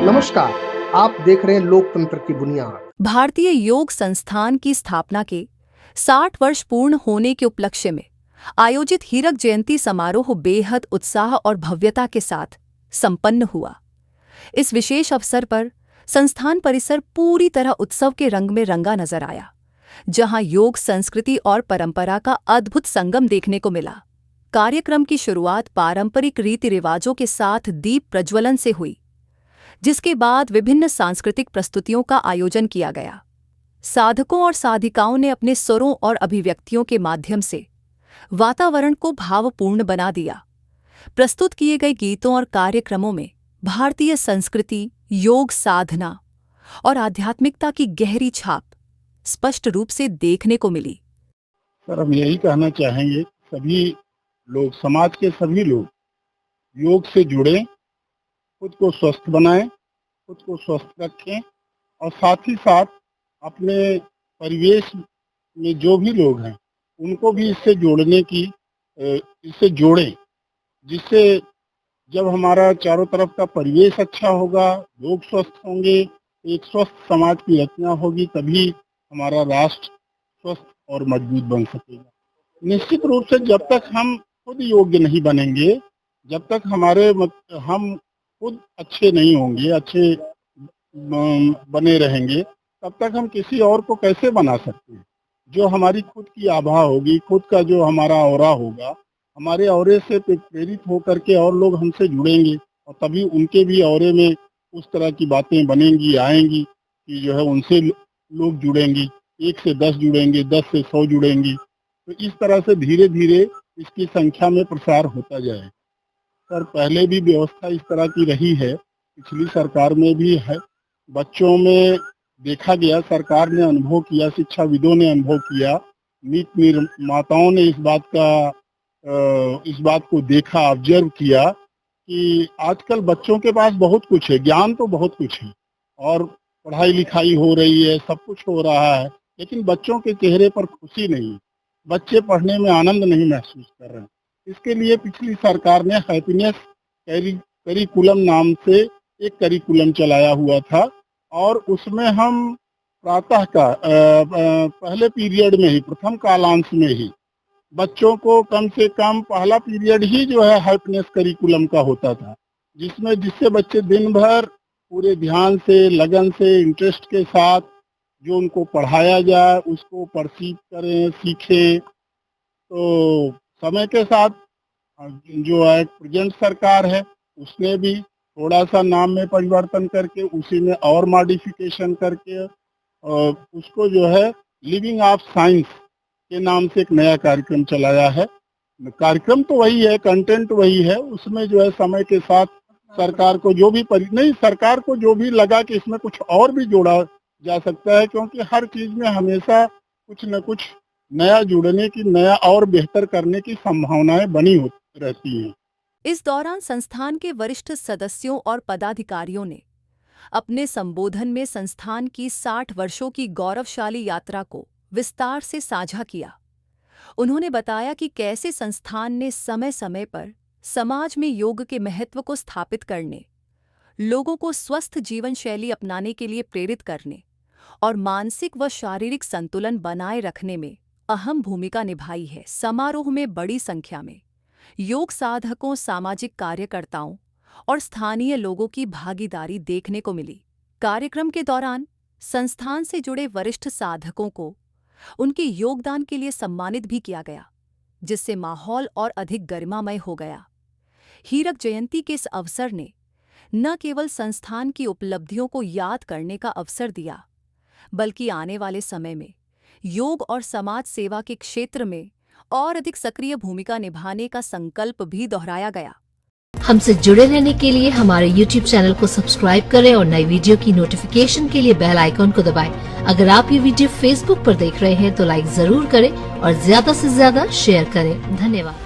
नमस्कार, आप देख रहे हैं लोकतंत्र की बुनियाद। भारतीय योग संस्थान की स्थापना के 60 वर्ष पूर्ण होने के उपलक्ष्य में आयोजित हीरक जयंती समारोह बेहद उत्साह और भव्यता के साथ संपन्न हुआ। इस विशेष अवसर पर संस्थान परिसर पूरी तरह उत्सव के रंग में रंगा नजर आया, जहां योग संस्कृति और परंपरा का अद्भुत संगम देखने को मिला। कार्यक्रम की शुरुआत पारंपरिक रीति रिवाजों के साथ दीप प्रज्वलन से हुई, जिसके बाद विभिन्न सांस्कृतिक प्रस्तुतियों का आयोजन किया गया। साधकों और साधिकाओं ने अपने स्वरों और अभिव्यक्तियों के माध्यम से वातावरण को भावपूर्ण बना दिया। प्रस्तुत किए गए गीतों और कार्यक्रमों में भारतीय संस्कृति, योग साधना और आध्यात्मिकता की गहरी छाप स्पष्ट रूप से देखने को मिली। सर, हम यही कहना चाहेंगे, सभी लोग, समाज के सभी लोग योग से जुड़ें, खुद को स्वस्थ बनाएं, खुद को स्वस्थ रखें और साथ ही साथ अपने परिवेश में जो भी लोग हैं उनको भी इससे जोड़ें, जिससे जब हमारा चारों तरफ का परिवेश अच्छा होगा, लोग स्वस्थ होंगे, एक स्वस्थ समाज की रचना होगी, तभी हमारा राष्ट्र स्वस्थ और मजबूत बन सकेगा। निश्चित रूप से जब तक हम खुद योग्य नहीं बनेंगे, जब तक हम खुद अच्छे नहीं होंगे, अच्छे बने रहेंगे, तब तक हम किसी और को कैसे बना सकते हैं। जो हमारी खुद की आभा होगी, खुद का जो हमारा ऑरा होगा, हमारे ऑरे से प्रेरित होकर के और लोग हमसे जुड़ेंगे और तभी उनके भी ऑरे में उस तरह की बातें बनेंगी, आएंगी कि जो है उनसे लोग जुड़ेंगी, 1 से 10 जुड़ेंगे, 10 से 100 जुड़ेंगी। तो इस तरह से धीरे धीरे इसकी संख्या में प्रसार होता जाए। सर, पहले भी व्यवस्था इस तरह की रही है, पिछली सरकार में भी है। बच्चों में देखा गया, सरकार ने अनुभव किया, शिक्षाविदों ने अनुभव किया, नीति निर्माताओं ने इस बात को देखा, ऑब्जर्व किया कि आजकल बच्चों के पास बहुत कुछ है, ज्ञान तो बहुत कुछ है और पढ़ाई लिखाई हो रही है, सब कुछ हो रहा है, लेकिन बच्चों के चेहरे पर खुशी नहीं है, बच्चे पढ़ने में आनंद नहीं महसूस कर रहे हैं। इसके लिए पिछली सरकार ने हैप्पीनेस करिकुलम नाम से एक करिकुलम चलाया हुआ था और उसमें हम प्रातः का पहले पीरियड में ही, प्रथम कालांश में ही बच्चों को कम से कम पहला पीरियड ही जो है हैप्पीनेस करिकुलम का होता था, जिससे बच्चे दिन भर पूरे ध्यान से, लगन से, इंटरेस्ट के साथ जो उनको पढ़ाया जाए उसको परसीव करें, सीखें। तो समय के साथ जो है प्रेजेंट सरकार है उसने भी थोड़ा सा नाम में परिवर्तन करके उसी में और मॉडिफिकेशन करके उसको जो है लिविंग ऑफ साइंस के नाम से एक नया कार्यक्रम चलाया है। कार्यक्रम तो वही है, कंटेंट वही है, उसमें जो है समय के साथ सरकार को जो भी लगा कि इसमें कुछ और भी जोड़ा जा सकता है, क्योंकि हर चीज में हमेशा कुछ न कुछ नया जुड़ने की, नया और बेहतर करने की संभावनाएं बनी रहती हैं। इस दौरान संस्थान के वरिष्ठ सदस्यों और पदाधिकारियों ने अपने संबोधन में संस्थान की 60 वर्षों की गौरवशाली यात्रा को विस्तार से साझा किया। उन्होंने बताया कि कैसे संस्थान ने समय समय पर समाज में योग के महत्व को स्थापित करने, लोगों को स्वस्थ जीवन शैली अपनाने के लिए प्रेरित करने और मानसिक व शारीरिक संतुलन बनाए रखने में अहम भूमिका निभाई है। समारोह में बड़ी संख्या में योग साधकों, सामाजिक कार्यकर्ताओं और स्थानीय लोगों की भागीदारी देखने को मिली। कार्यक्रम के दौरान संस्थान से जुड़े वरिष्ठ साधकों को उनके योगदान के लिए सम्मानित भी किया गया, जिससे माहौल और अधिक गरिमामय हो गया। हीरक जयंती के इस अवसर ने न केवल संस्थान की उपलब्धियों को याद करने का अवसर दिया, बल्कि आने वाले समय में योग और समाज सेवा के क्षेत्र में और अधिक सक्रिय भूमिका निभाने का संकल्प भी दोहराया गया। हमसे जुड़े रहने के लिए हमारे YouTube चैनल को सब्सक्राइब करें और नई वीडियो की नोटिफिकेशन के लिए बेल आइकॉन को दबाएं। अगर आप ये वीडियो Facebook पर देख रहे हैं तो लाइक जरूर करें और ज्यादा से ज्यादा शेयर करें। धन्यवाद।